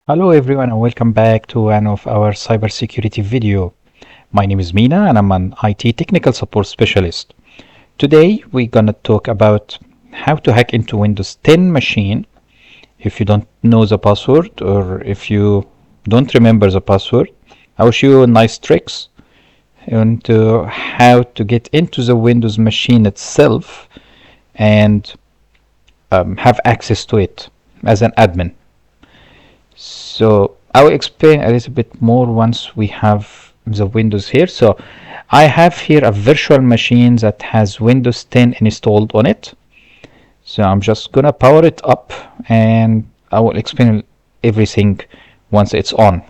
Hello everyone and welcome back to one of our cybersecurity video. My name is Mina and I'm an IT technical support specialist. Today we're gonna talk about how to hack into Windows 10 machine if you don't know the password or if you don't remember the password. I will show you nice tricks and how to get into the Windows machine itself and have access to it as an admin. So I will explain a little bit more once we have the Windows here. So I have here a virtual machine that has Windows 10 installed on it. So I'm just gonna power it up and I will explain everything once it's on.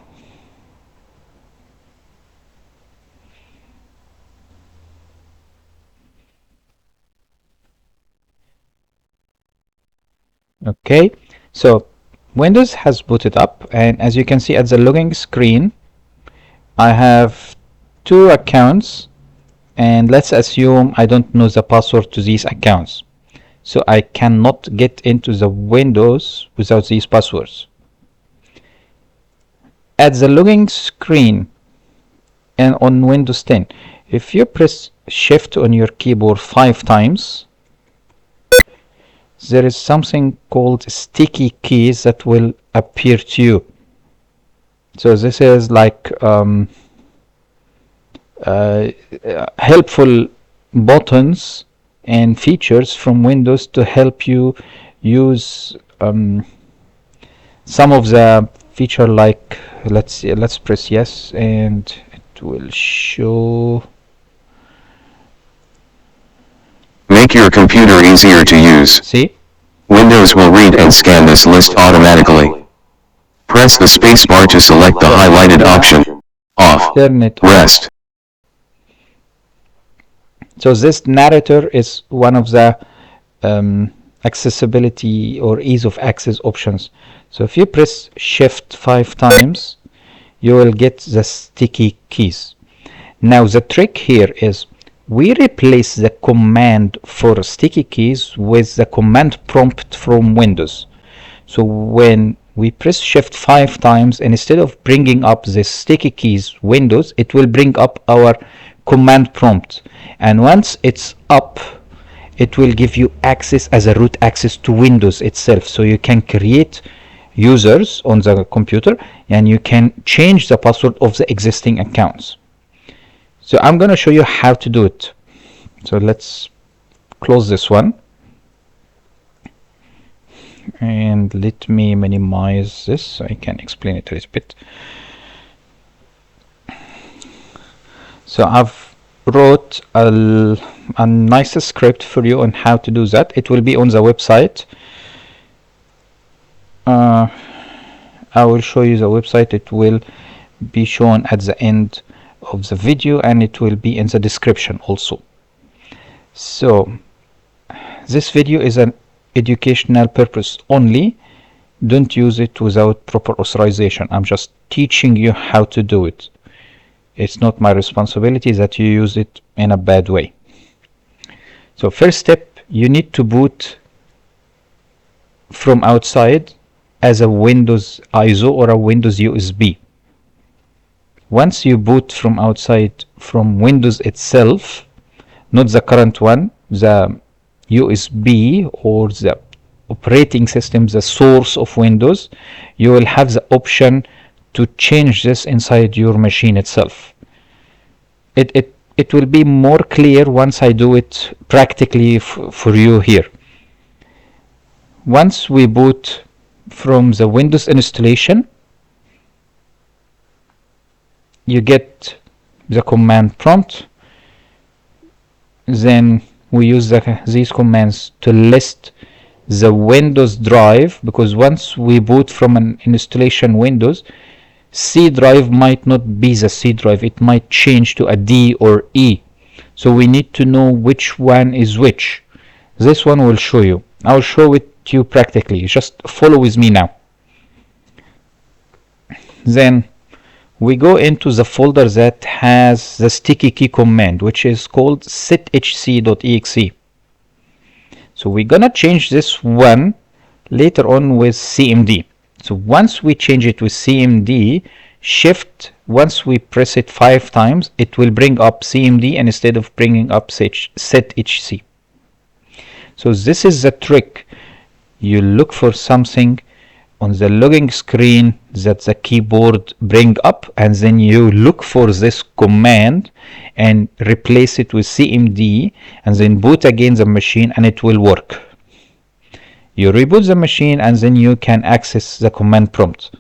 Okay, so Windows has booted up, and as you can see at the login screen, I have two accounts, and let's assume I don't know the password to these accounts. So I cannot get into the Windows without these passwords. At the login screen and on Windows 10, if you press Shift on your keyboard 5 times, there is something called sticky keys that will appear to you. So this is like helpful buttons and features from Windows to help you use some of the feature, like let's press yes and it will show. Make your computer easier to use. See? Windows will read and scan this list automatically. Press the spacebar to select the highlighted option. Off. Turn it on. Rest. So this narrator is one of the accessibility or ease of access options. So if you press Shift 5 times, you will get the sticky keys. Now the trick here is we replace the command for sticky keys with the command prompt from Windows. So when we press Shift 5 times, and instead of bringing up the sticky keys Windows, it will bring up our command prompt, and once it's up, it will give you access as a root access to Windows itself. So you can create users on the computer and you can change the password of the existing accounts. So I'm going to show you how to do it. So let's close this one and let me minimize this so I can explain it a little bit. So I've wrote a nice script for you on how to do that. It will be on the website. I will show you the website. It will be shown at the end of the video and it will be in the description also. So this video is an educational purpose only. Don't use it without proper authorization. I'm just teaching you how to do it. It's not my responsibility that you use it in a bad way. So first step, you need to boot from outside as a Windows ISO or a Windows USB. Once you boot from outside from Windows itself, not the current one, the USB or the operating system, the source of Windows, you will have the option to change this inside your machine itself. It will be more clear once I do it practically for you here. Once we boot from the Windows installation, you get the command prompt. Then we use these commands to list the Windows drive, because once we boot from an installation Windows, C drive might not be the C drive, it might change to a D or E. So we need to know which one is which. This one will show you. I'll show it to you practically. Just follow with me now. Then we go into the folder that has the sticky key command, which is called sethc.exe. So we're gonna change this one later on with cmd. So once we change it with CMD, shift, once we press it 5 times, it will bring up CMD instead of bringing up sethc. So this is the trick. You look for something on the logging screen that the keyboard bring up, and then you look for this command and replace it with CMD, and then boot again the machine and it will work. You reboot the machine and then you can access the command prompt.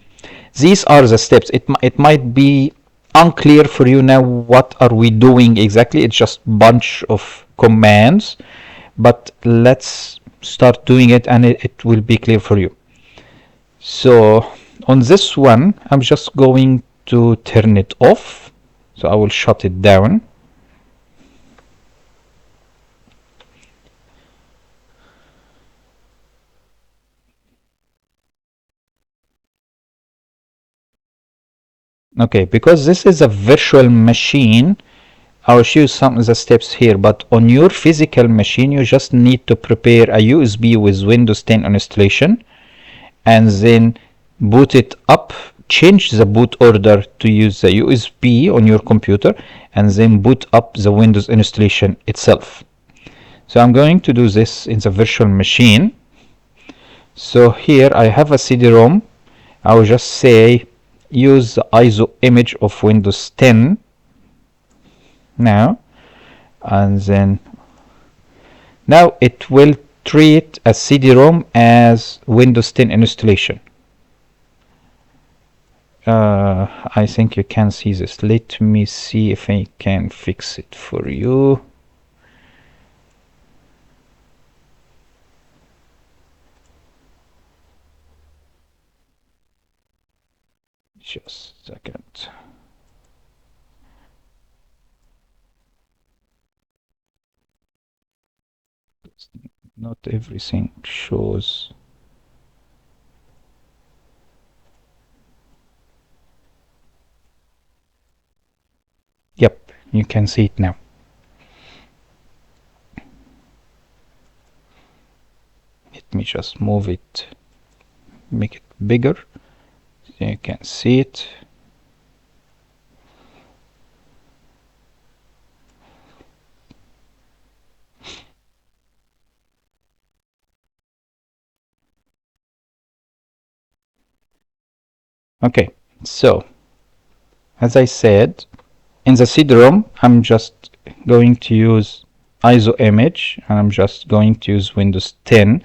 These are the steps. It might be unclear for you now what are we doing exactly. It's just bunch of commands, but let's start doing it and it will be clear for you. So on this one, I'm just going to turn it off. So I will shut it down. Okay, because this is a virtual machine, I'll show you some of the steps here, but on your physical machine, you just need to prepare a USB with Windows 10 installation, and then boot it up, change the boot order to use the USB on your computer, and then boot up the Windows installation itself. So I'm going to do this in the virtual machine. So here I have a CD-ROM. I will just say use the ISO image of Windows 10 now, and then now it will treat a CD-ROM as Windows 10 installation. I think you can see this. Let me see if I can fix it for you. Just a second. Not everything shows. Yep, you can see it now. Let me just move it, make it bigger so you can see it. Okay, so as I said, in the CD-ROM, I'm just going to use ISO image, and I'm just going to use Windows 10.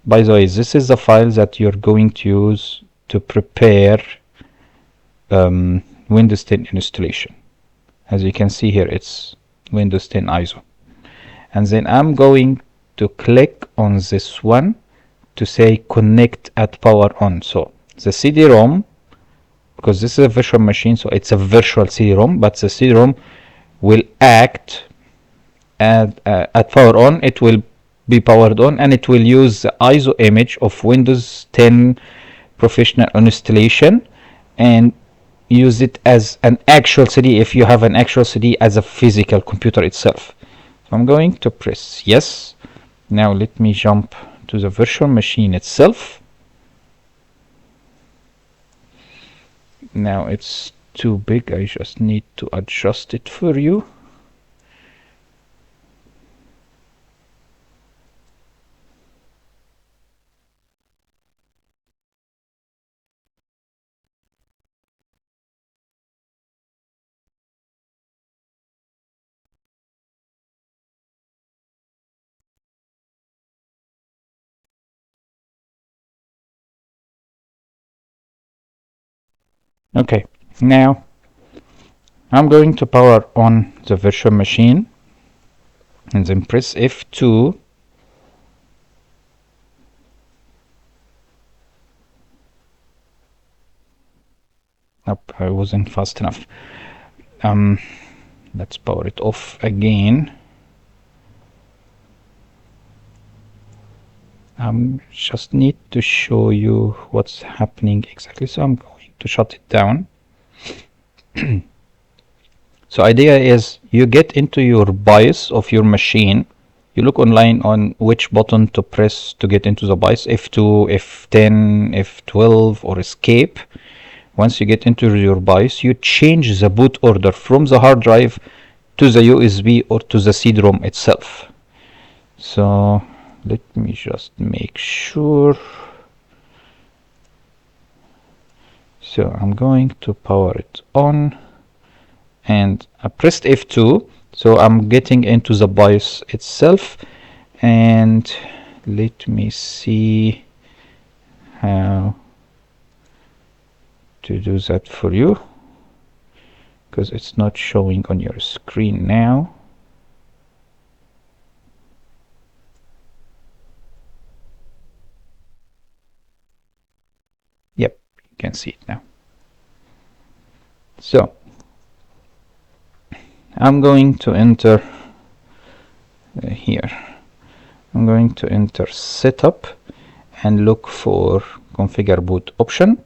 By the way, this is the file that you're going to use to prepare Windows 10 installation. As you can see here, it's Windows 10 ISO. And then I'm going to click on this one to say connect at power on. So the CD-ROM, because this is a virtual machine, so it's a virtual CD-ROM, but the CD-ROM will act at power on. It will be powered on, and it will use the ISO image of Windows 10 professional installation and use it as an actual CD if you have an actual CD as a physical computer itself. So I'm going to press yes. Now let me jump to the virtual machine itself. Now it's too big, I just need to adjust it for you. Okay, now I'm going to power on the virtual machine and then press F2. Nope, I wasn't fast enough. Let's power it off again. Just need to show you what's happening exactly, so I'm going to shut it down. So idea is you get into your BIOS of your machine. you look online on which button to press to get into the BIOS, F2, F10, F12, or escape. Once you get into your BIOS, you change the boot order from the hard drive to the USB or to the CD-ROM itself. So let me just make sure. So I'm going to power it on, and I pressed F2, so I'm getting into the BIOS itself. And let me see how to do that for you, because it's not showing on your screen now. Yep, you can see it now. So I'm going to enter here. I'm going to enter setup and look for configure boot option,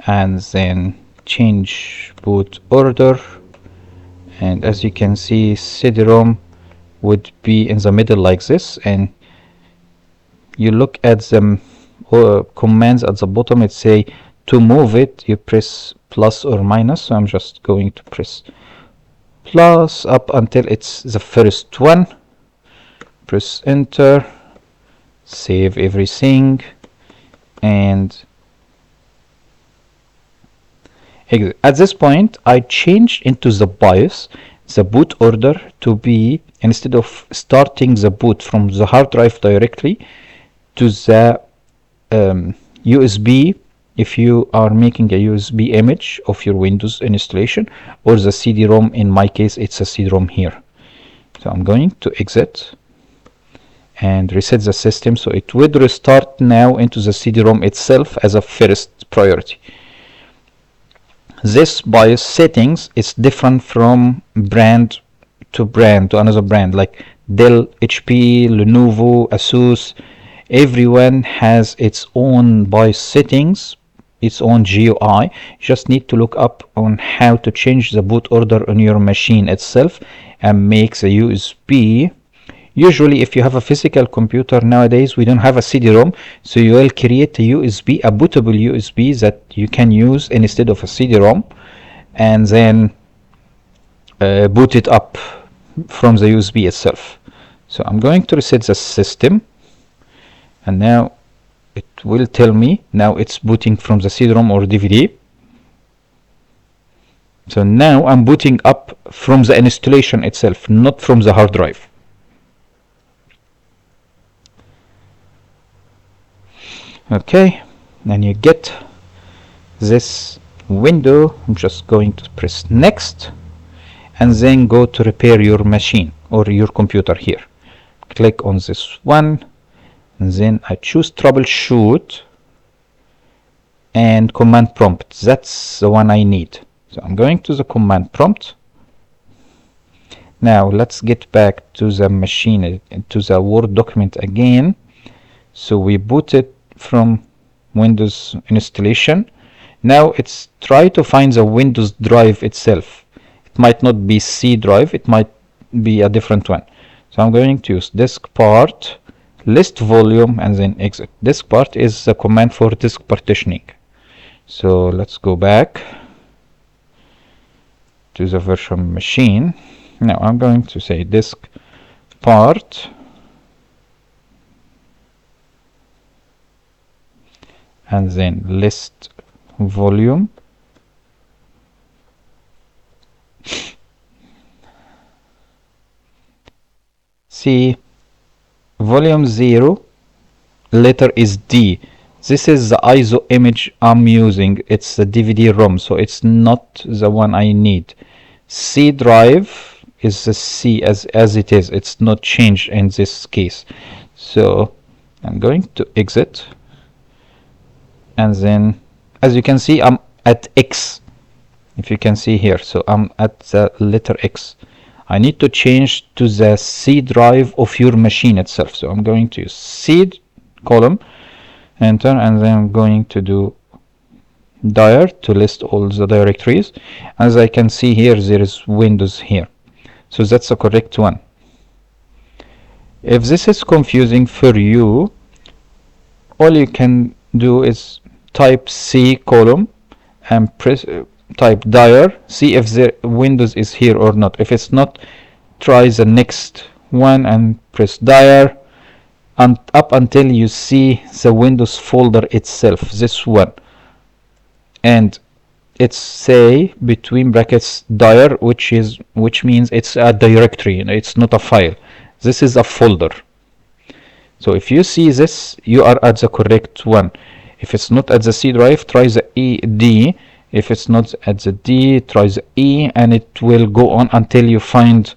and then change boot order. And as you can see, CD-ROM would be in the middle like this, and you look at the commands at the bottom. It say to move it, you press plus or minus. So I'm just going to press plus up until it's the first one. Press enter, save everything, and exit. At this point, I changed into the BIOS the boot order to be, instead of starting the boot from the hard drive directly to the USB, if you are making a USB image of your Windows installation, or the CD-ROM. In my case, it's a CD-ROM here. So I'm going to exit and reset the system, so it would restart now into the CD-ROM itself as a first priority. This BIOS settings is different from brand to another brand, like Dell, HP, Lenovo, Asus. Everyone has its own BIOS settings, its own GUI. You just need to look up on how to change the boot order on your machine itself and make the USB. Usually, if you have a physical computer nowadays, we don't have a CD-ROM, so you will create a USB, a bootable USB that you can use instead of a CD-ROM, and then boot it up from the USB itself. So I'm going to reset the system, and now it will tell me now it's booting from the CD-ROM or DVD. So now I'm booting up from the installation itself, not from the hard drive. Okay, and you get this window. I'm just going to press next, and then go to repair your machine or your computer here. Click on this one, and then I choose troubleshoot and command prompt. That's the one I need. So I'm going to the command prompt. Now let's get back to the machine, to the Word document again. So we boot it from Windows installation. Now it's try to find the Windows drive itself. It might not be C drive, it might be a different one. So I'm going to use disk part, list volume, and then exit. Disk part is the command for disk partitioning. So let's go back to the virtual machine. Now I'm going to say disk part, and then list volume, see volume 0, letter is D. This is the ISO image I'm using. It's the DVD-ROM, so it's not the one I need. C drive is the C as it is. It's not changed in this case. So I'm going to exit, and then as you can see, I'm at X, if you can see here. So I'm at the letter X. I need to change to the C drive of your machine itself. So I'm going to use C column, enter, and then I'm going to do dir to list all the directories. As I can see here, there is Windows here. So that's the correct one. If this is confusing for you, all you can do is type C column and press type dir, see if the Windows is here or not. If it's not, try the next one and press dir and up until you see the Windows folder itself, this one, and it's say between brackets dir, which means it's a directory, it's not a file. This is a folder. So if you see this, you are at the correct one. If it's not at the C drive, try the D. If it's not at the D, try the E, and it will go on until you find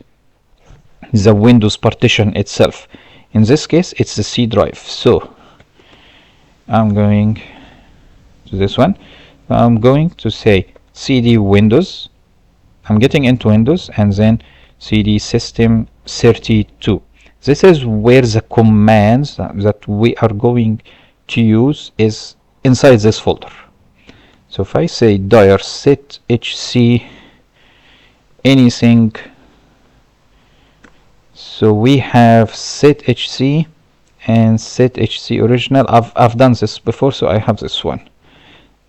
the Windows partition itself. In this case, it's the C drive. So I'm going to this one. I'm going to say cd Windows. I'm getting into Windows and then cd system 32. This is where the commands that we are going to use is inside this folder. So if I say dir sethc anything, so we have sethc and sethc original. I've done this before, so I have this one.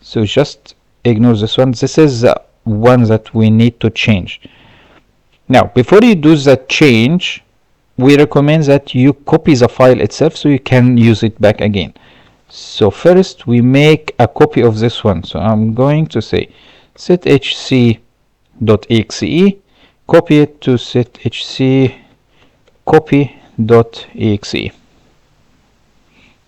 So just ignore this one. This is the one that we need to change. Now, before you do the change, we recommend that you copy the file itself so you can use it back again. So first we make a copy of this one. So I'm going to say sethc.exe, copy it to sethc copy.exe.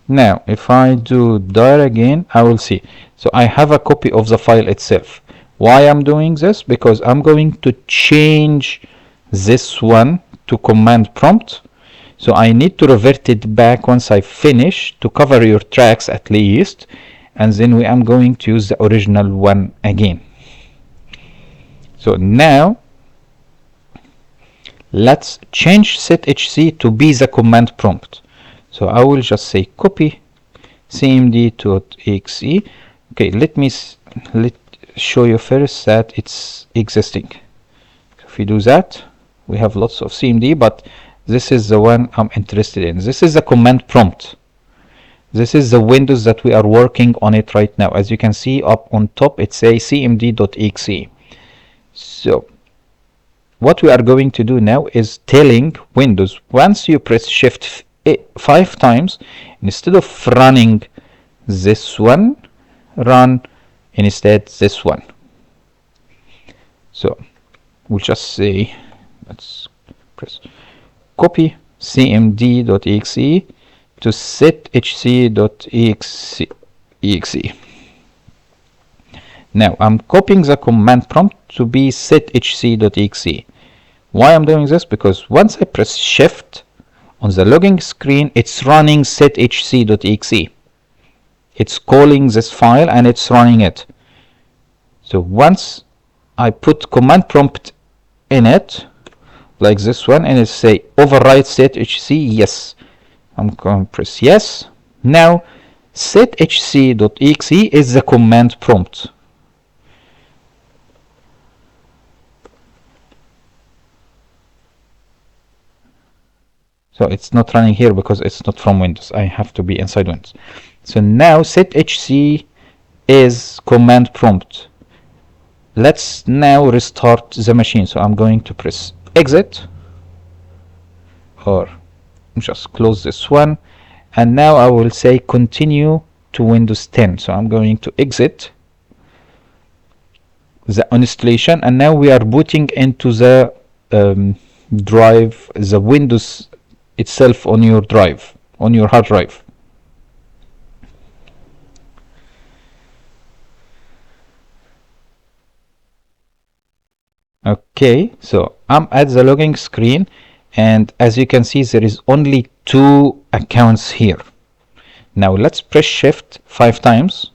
Now if I do dir again, I will see. So I have a copy of the file itself. Why I'm doing this? Because I'm going to change this one to command prompt. So I need to revert it back once I finish to cover your tracks at least, and then I'm going to use the original one again. So now let's change sethc to be the command prompt. So I will just say copy cmd.exe. Okay, let me show you first that it's existing. If we do that, we have lots of cmd, but this is the one I'm interested in. This is the command prompt. This is the Windows that we are working on it right now. As you can see up on top, it says cmd.exe. So what we are going to do now is telling Windows, once you press shift 5 times, instead of running this one, run instead this one. So we'll just say, let's press copy cmd.exe to sethc.exe. Now I'm copying the command prompt to be sethc.exe. Why I'm doing this? Because once I press shift on the login screen, it's running sethc.exe. It's calling this file and it's running it. So once I put command prompt in it, like this one, and it say override sethc, yes. I'm going to press yes. Now sethc.exe is the command prompt. So it's not running here because it's not from Windows. I have to be inside Windows. So now sethc is command prompt. Let's now restart the machine. So I'm going to press exit, or just close this one, and now I will say continue to Windows 10. So I'm going to exit the installation, and now we are booting into the drive, the Windows itself on your drive, on your hard drive. Okay, so I'm at the login screen, and as you can see, there is only 2 accounts here. Now let's press shift 5 times.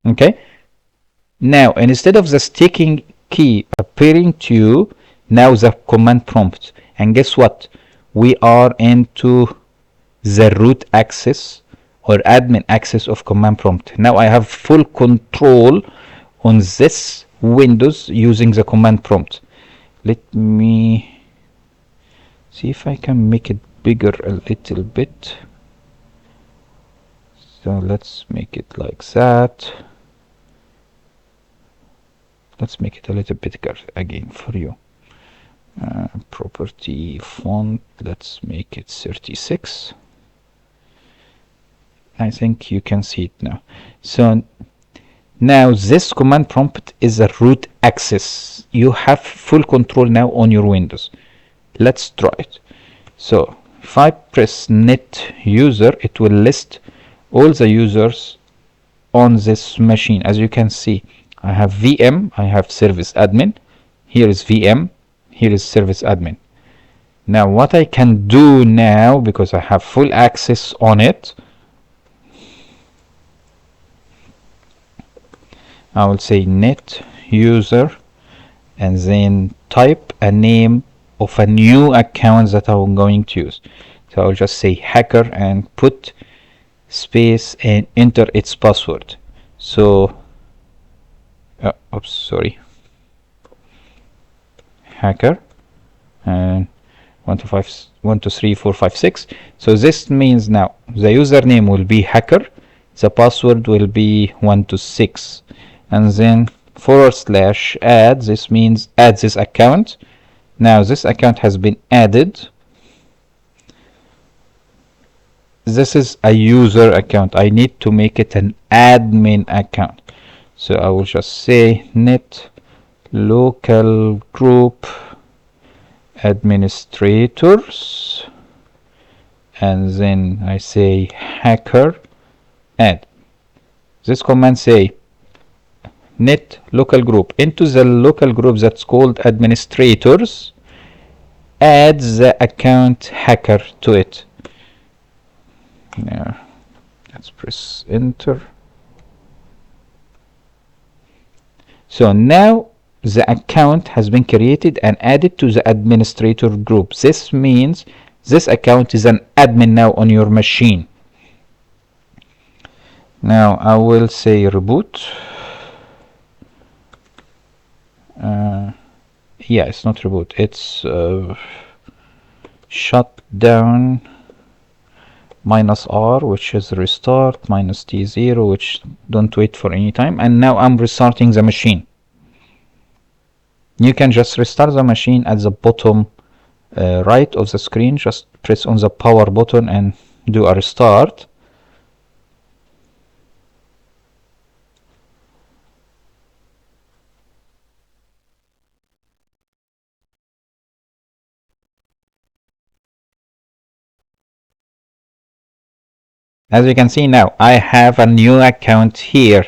Okay, now instead of the sticking key appearing to you, now the command prompt, and guess what, we are into the root access or admin access of command prompt. Now I have full control on this Windows using the command prompt. Let me see if I can make it bigger a little bit. So let's make it like that. Let's make it a little bit bigger again for you. Property font, let's make it 36. I think you can see it now. So now this command prompt is a root access. You have full control now on your Windows. Let's try it. So if I press net user, it will list all the users on this machine. As you can see, I have VM, I have service admin, here is VM, here is service admin. Now what I can do now, because I have full access on it, I will say net user and then type a name of a new account that I'm going to use. So I'll just say hacker and put space and enter its password. So oops, sorry, hacker and 1 2 3 4 5 6. So this means now the username will be hacker, the password will be 126, and then / add. This means add this account. Now this account has been added. This is a user account. I need to make it an admin account. So I will just say net local group administrators, and then I say hacker add. This command say net local group. Into the local group that's called administrators, add the account hacker to it. Now let's press enter. So now the account has been created and added to the administrator group. This means this account is an admin now on your machine. Now I will say reboot. Yeah, it's not reboot, it's shut down -R, which is restart, -T0, which don't wait for any time, and now I'm restarting the machine. You can just restart the machine at the bottom right of the screen. Just press on the power button and do a restart. As you can see now, I have a new account here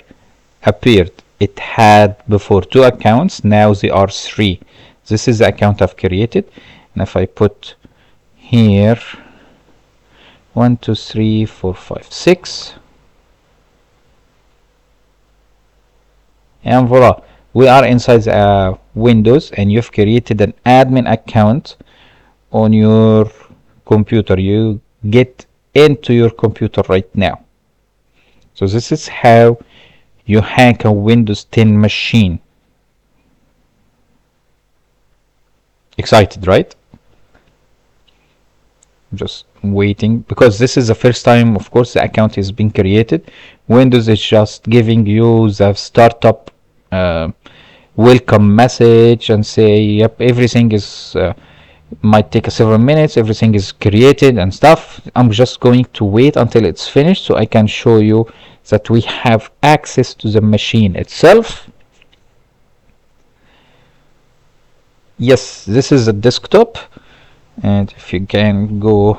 appeared. It had before 2 accounts, now there are 3. This is the account I've created, and if I put here 1 2 3 4 5 6, and voila, we are inside Windows, and you've created an admin account on your computer. You get into your computer right now. So this is how you hack a Windows 10 machine. Excited, right? Just waiting, because this is the first time, of course, the account is being created. Windows is just giving you the startup welcome message and say, yep, everything is might take several minutes, everything is created and stuff. I'm just going to wait until it's finished so I can show you that we have access to the machine itself. Yes, this is a desktop, and if you can go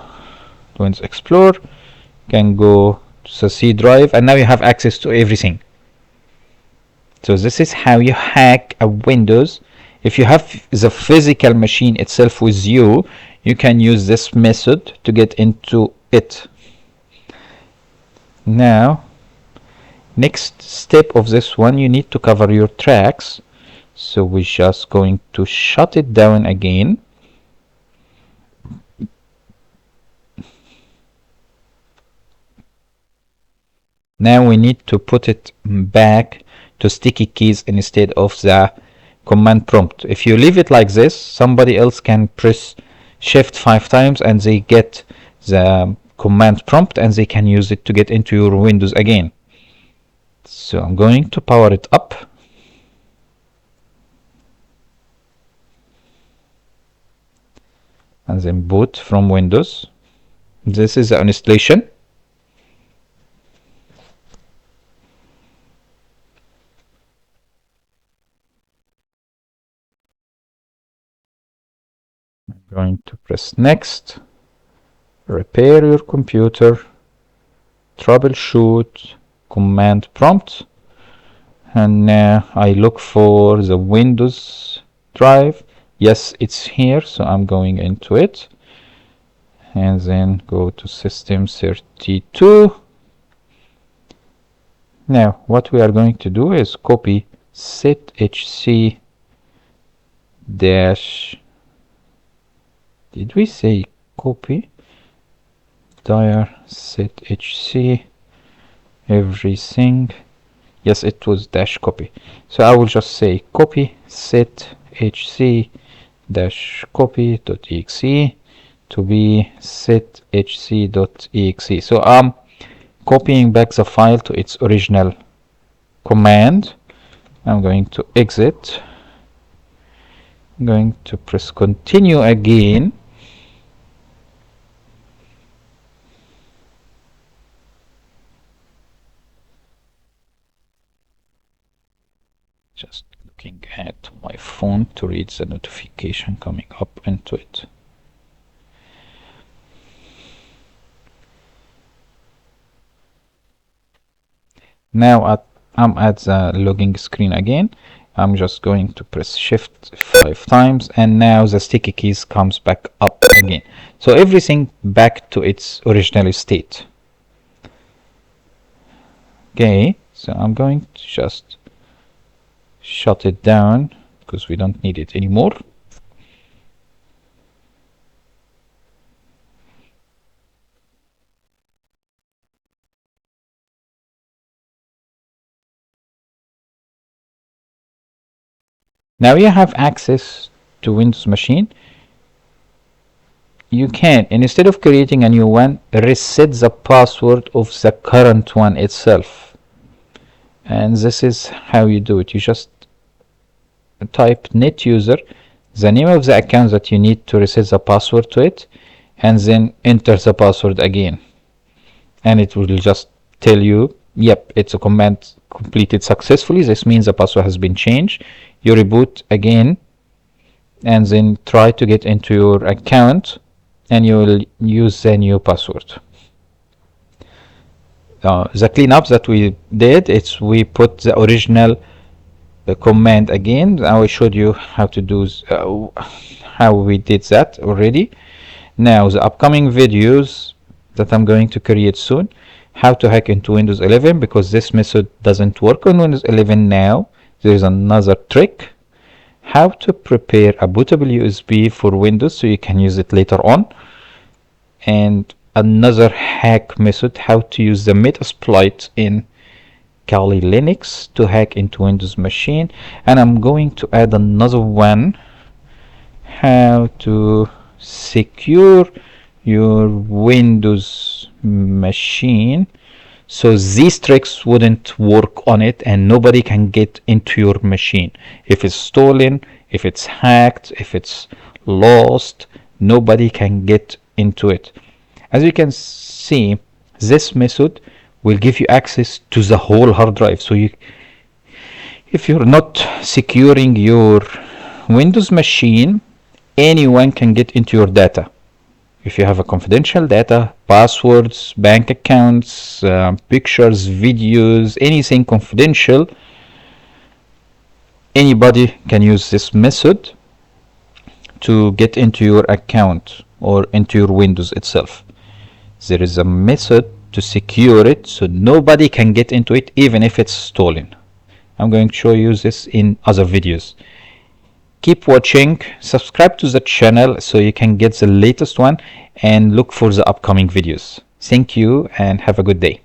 to Windows Explorer, you can go to the C drive, and now you have access to everything. So this is how you hack a Windows. If you have the physical machine itself with you, you can use this method to get into it. Now, next step of this one, you need to cover your tracks. So we're just going to shut it down again. Now we need to put it back to sticky keys instead of the command prompt. If you leave it like this, somebody else can press shift 5 times and they get the command prompt and they can use it to get into your Windows again. So I'm going to power it up. And then boot from Windows. This is the installation. I'm going to press next. Repair your computer. Troubleshoot. Command prompt. And now I look for the Windows drive. Yes, it's here, so I'm going into it. And then go to System 32. Now, what we are going to do is copy sethc dash. Did we say copy? Dir sethc everything. Yes, it was dash copy. So I will just say copy sethc dash copy.exe to be sethc.exe. So I'm copying back the file to its original command. I'm going to exit. I'm going to press continue again. Just looking at my phone to read the notification coming up into it. Now I'm at the logging screen again. I'm just going to press shift 5 times and now the sticky keys comes back up again. So everything back to its original state. Okay, so I'm going to just shut it down because we don't need it anymore. Now you have access to Windows machine. You can, instead of creating a new one, reset the password of the current one itself. And this is how you do it. You just type netuser, the name of the account that you need to reset the password to it, and then enter the password again. And it will just tell you, yep, it's a command completed successfully. This means the password has been changed. You reboot again and then try to get into your account and you will use the new password. The cleanup that we did, we put the original command again. I showed you how to do how we did that already. Now the upcoming videos that I'm going to create soon, how to hack into Windows 11, because this method doesn't work on Windows 11 now. There is another trick, how to prepare a bootable USB for Windows so you can use it later on, and another hack method, how to use the Metasploit in Kali Linux to hack into Windows machine. And I'm going to add another one, how to secure your Windows machine so these tricks wouldn't work on it and nobody can get into your machine. If it's stolen, if it's hacked, if it's lost, nobody can get into it. As you can see, this method will give you access to the whole hard drive. So if you're not securing your Windows machine, anyone can get into your data. If you have a confidential data, passwords, bank accounts, pictures, videos, anything confidential, anybody can use this method to get into your account or into your Windows itself. There is a method to secure it so nobody can get into it even if it's stolen. I'm going to show you this in other videos. Keep watching, subscribe to the channel so you can get the latest one and look for the upcoming videos. Thank you and have a good day.